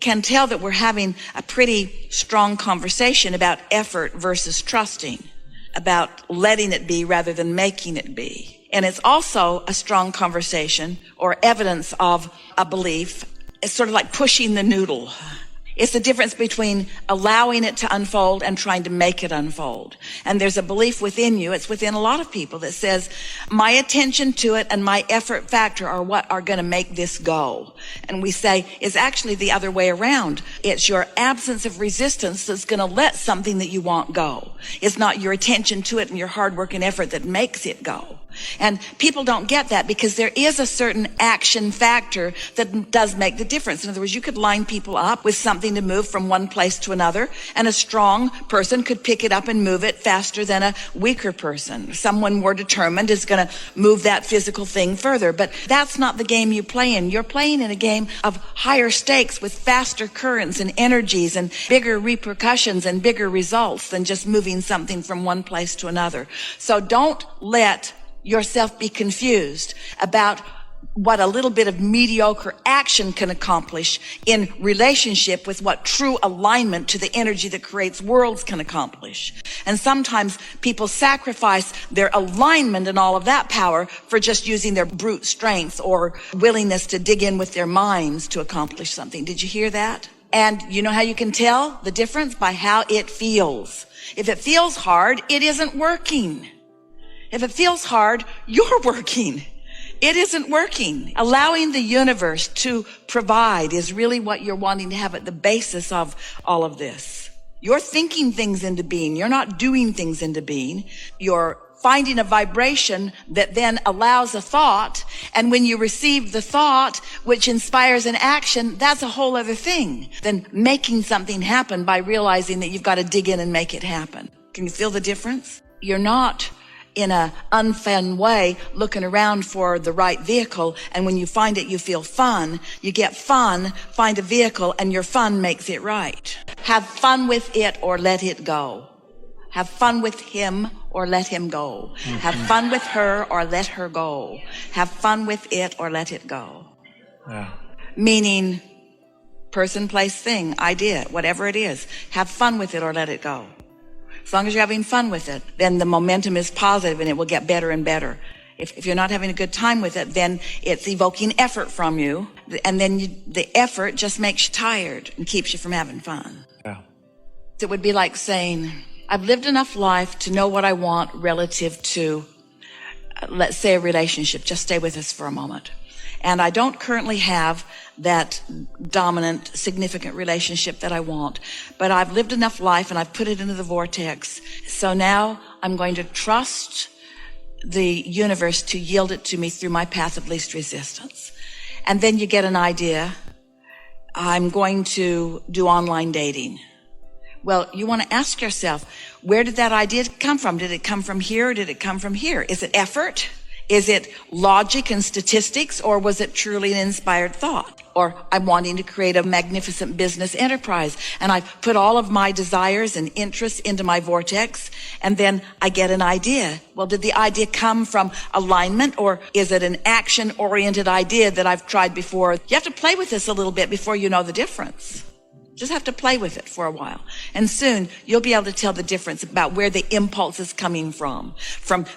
can tell that we're having a pretty strong conversation about effort versus trusting, about letting it be rather than making it be. And it's also a strong conversation or evidence of a belief. It's sort of like pushing the noodle. It's the difference between allowing it to unfold and trying to make it unfold. And there's a belief within you, it's within a lot of people, that says, my attention to it and my effort factor are what are going to make this go. And we say, it's actually the other way around. It's your absence of resistance that's going to let something that you want go. It's not your attention to it and your hard work and effort that makes it go. And people don't get that because there is a certain action factor that does make the difference. In other words, you could line people up with something to move from one place to another, and a strong person could pick it up and move it faster than a weaker person. Someone more determined is going to move that physical thing further. But that's not the game you play in. You're playing in a game of higher stakes with faster currents and energies and bigger repercussions and bigger results than just moving something from one place to another. So don't let yourself be confused about what a little bit of mediocre action can accomplish in relationship with what true alignment to the energy that creates worlds can accomplish. And sometimes people sacrifice their alignment and all of that power for just using their brute strength or willingness to dig in with their minds to accomplish something. Did you hear that? And you know how you can tell the difference? By how it feels. If it feels hard, it isn't working. If it feels hard, you're working. It isn't working. Allowing the universe to provide is really what you're wanting to have at the basis of all of this. You're thinking things into being. You're not doing things into being. You're finding a vibration that then allows a thought. And when you receive the thought, which inspires an action, that's a whole other thing than making something happen by realizing that you've got to dig in and make it happen. Can you feel the difference? You're not in a unfun way looking around for the right vehicle, and when you find it you feel fun. You get fun, find a vehicle, and your fun makes it right. Have fun with it or let it go. Have fun with him or let him go. Have fun with her or let her go. Have fun with it or let it go. Yeah. Meaning person, place, thing, idea, whatever it is. Have fun with it or let it go. As long as you're having fun with it, then the momentum is positive and it will get better and better. If you're not having a good time with it, then it's evoking effort from you. And then the effort just makes you tired and keeps you from having fun. Yeah. It would be like saying, I've lived enough life to know what I want relative to, let's say, a relationship. Just stay with us for a moment. And I don't currently have that dominant, significant relationship that I want. But I've lived enough life and I've put it into the vortex. So now I'm going to trust the universe to yield it to me through my path of least resistance. And then you get an idea. I'm going to do online dating. Well, you want to ask yourself, where did that idea come from? Did it come from here or did it come from here? Is it effort? Is it logic and statistics, or was it truly an inspired thought? Or I'm wanting to create a magnificent business enterprise, and I've put all of my desires and interests into my vortex, and then I get an idea. Well, did the idea come from alignment, or is it an action-oriented idea that I've tried before? You have to play with this a little bit before you know the difference. Just have to play with it for a while. And soon you'll be able to tell the difference about where the impulse is coming from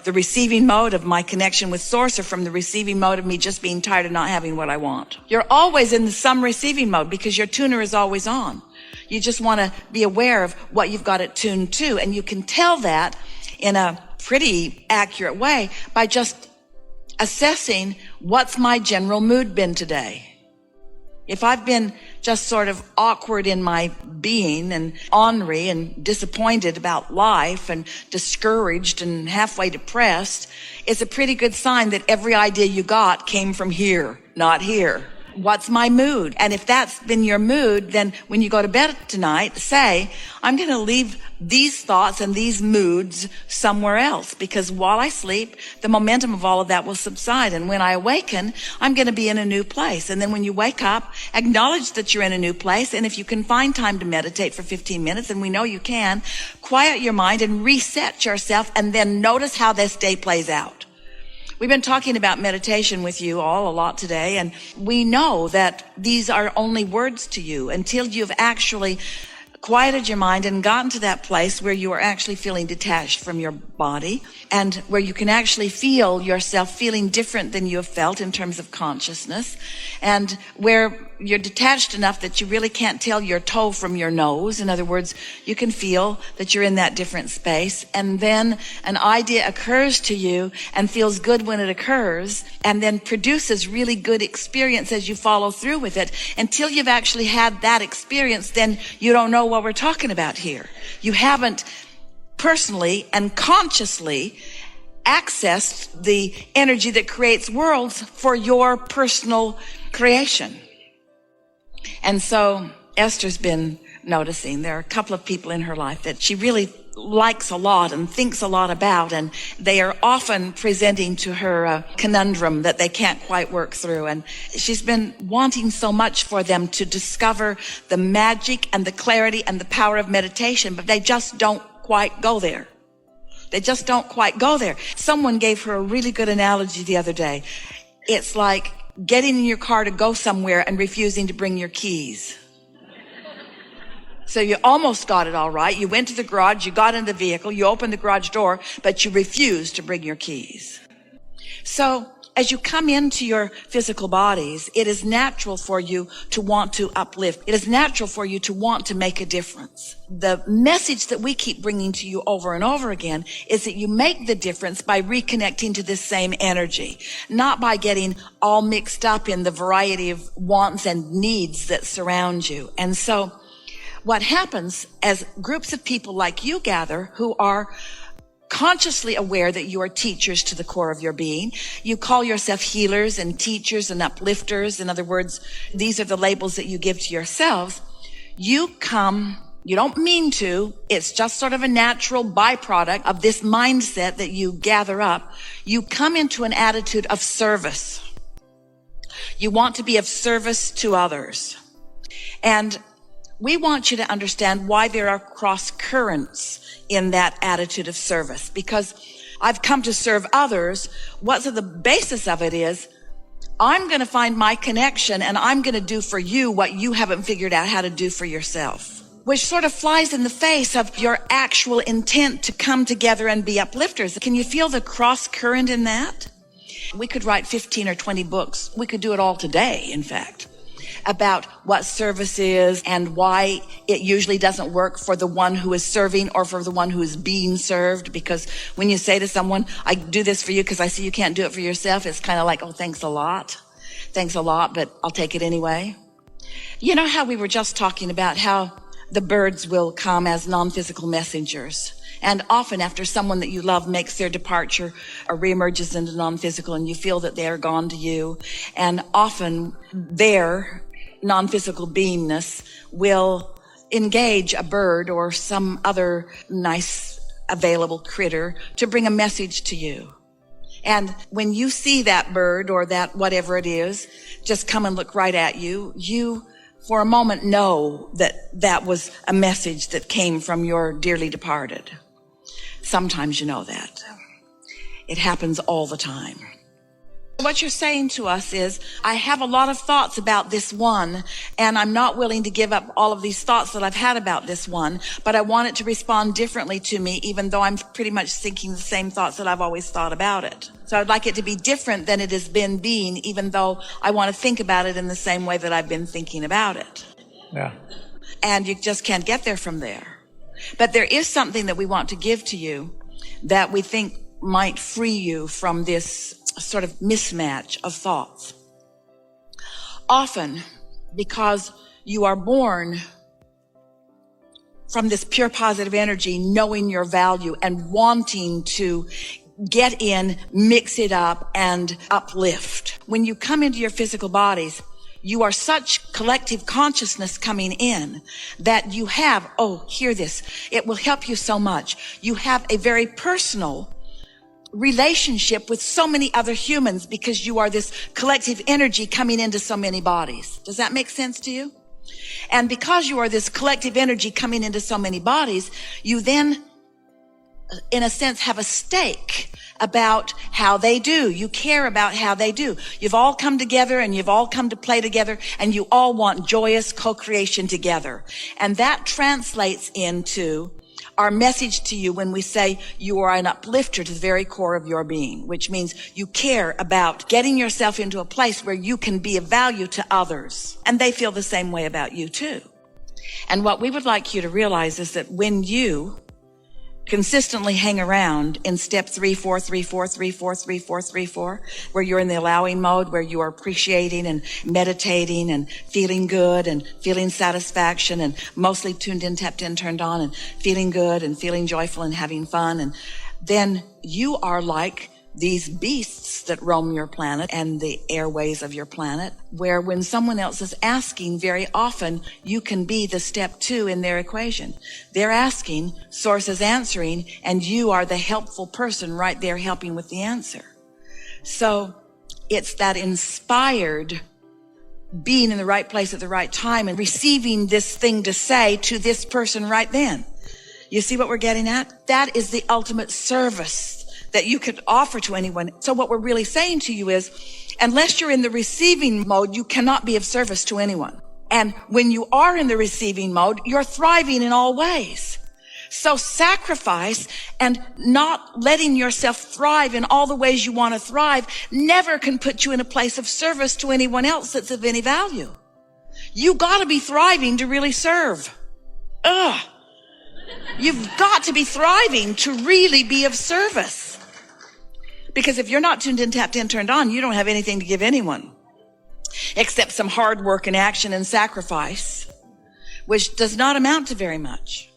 the receiving mode of my connection with Source, or from the receiving mode of me just being tired of not having what I want. You're always in some receiving mode because your tuner is always on. You just want to be aware of what you've got it tuned to. And you can tell that in a pretty accurate way by just assessing, what's my general mood been today? If I've been just sort of awkward in my being and ornery and disappointed about life and discouraged and halfway depressed, it's a pretty good sign that every idea you got came from here, not here. What's my mood? And if that's been your mood, then when you go to bed tonight, say, I'm going to leave these thoughts and these moods somewhere else, because while I sleep, the momentum of all of that will subside. And when I awaken, I'm going to be in a new place. And then when you wake up, acknowledge that you're in a new place. And if you can find time to meditate for 15 minutes, and we know you can, quiet your mind and reset yourself, and then notice how this day plays out. We've been talking about meditation with you all a lot today, and we know that these are only words to you until you've actually quieted your mind and gotten to that place where you are actually feeling detached from your body and where you can actually feel yourself feeling different than you have felt in terms of consciousness, and where you're detached enough that you really can't tell your toe from your nose. In other words, you can feel that you're in that different space, and then an idea occurs to you and feels good when it occurs, and then produces really good experience as you follow through with it. Until you've actually had that experience, then you don't know what we're talking about here. You haven't personally and consciously accessed the energy that creates worlds for your personal creation. And so Esther's been noticing there are a couple of people in her life that she really likes a lot and thinks a lot about, and they are often presenting to her a conundrum that they can't quite work through. And she's been wanting so much for them to discover the magic and the clarity and the power of meditation, but they just don't quite go there. They just don't quite go there. Someone gave her a really good analogy the other day. It's like getting in your car to go somewhere and refusing to bring your keys. So you almost got it all right. You went to the garage, you got in the vehicle, you opened the garage door, but you refused to bring your keys. So as you come into your physical bodies, it is natural for you to want to uplift. It is natural for you to want to make a difference. The message that we keep bringing to you over and over again is that you make the difference by reconnecting to this same energy, not by getting all mixed up in the variety of wants and needs that surround you. And so what happens as groups of people like you gather who are consciously aware that you are teachers to the core of your being. You call yourself healers and teachers and uplifters. In other words, these are the labels that you give to yourselves. You come, you don't mean to, it's just sort of a natural byproduct of this mindset that you gather up. You come into an attitude of service. You want to be of service to others. And we want you to understand why there are cross currents in that attitude of service, because I've come to serve others. What's the basis of it is I'm going to find my connection and I'm going to do for you what you haven't figured out how to do for yourself, which sort of flies in the face of your actual intent to come together and be uplifters. Can you feel the cross current in that? We could write 15 or 20 books. We could do it all today, in fact, about what service is and why it usually doesn't work for the one who is serving or for the one who is being served. Because when you say to someone, I do this for you because I see you can't do it for yourself, it's kind of like, oh, thanks a lot, but I'll take it anyway. You know how we were just talking about how the birds will come as non-physical messengers. And often after someone that you love makes their departure or reemerges into non-physical and you feel that they are gone to you, and often their non-physical beingness will engage a bird or some other nice available critter to bring a message to you. And when you see that bird or that whatever it is just come and look right at you, you for a moment know that that was a message that came from your dearly departed. Sometimes you know that. It happens all the time. What you're saying to us is, I have a lot of thoughts about this one, and I'm not willing to give up all of these thoughts that I've had about this one, but I want it to respond differently to me, even though I'm pretty much thinking the same thoughts that I've always thought about it. So I'd like it to be different than it has been being, even though I want to think about it in the same way that I've been thinking about it. Yeah. And you just can't get there from there. But there is something that we want to give to you that we think might free you from this sort of mismatch of thoughts. Often, because you are born from this pure positive energy, knowing your value and wanting to get in, mix it up, and uplift. When you come into your physical bodies, you are such collective consciousness coming in that you have, oh, hear this, it will help you so much. You have a very personal relationship with so many other humans because you are this collective energy coming into so many bodies. Does that make sense to you? And because you are this collective energy coming into so many bodies, you then, in a sense, have a stake, about how they do. You care about how they do. You've all come together and you've all come to play together and you all want joyous co-creation together. And that translates into our message to you when we say you are an uplifter to the very core of your being, which means you care about getting yourself into a place where you can be of value to others. And they feel the same way about you too. And what we would like you to realize is that when you consistently hang around in step 3, 4, 3, 4, 3, 4, 3, 4, 3, 4, where you're in the allowing mode, where you are appreciating and meditating and feeling good and feeling satisfaction and mostly tuned in, tapped in, turned on and feeling good and feeling joyful and having fun. And then you are like these beasts that roam your planet and the airways of your planet, where when someone else is asking, very often you can be the step 2 in their equation. They're asking, source is answering, and you are the helpful person right there helping with the answer. So it's that inspired being in the right place at the right time and receiving this thing to say to this person right then. You see what we're getting at? That is the ultimate service that you could offer to anyone. So what we're really saying to you is, unless you're in the receiving mode, you cannot be of service to anyone. And when you are in the receiving mode, you're thriving in all ways. So sacrifice and not letting yourself thrive in all the ways you want to thrive never can put you in a place of service to anyone else that's of any value. You got to be thriving to really serve. You've got to be thriving to really be of service. Because if you're not tuned in, tapped in, turned on, you don't have anything to give anyone except some hard work and action and sacrifice, which does not amount to very much.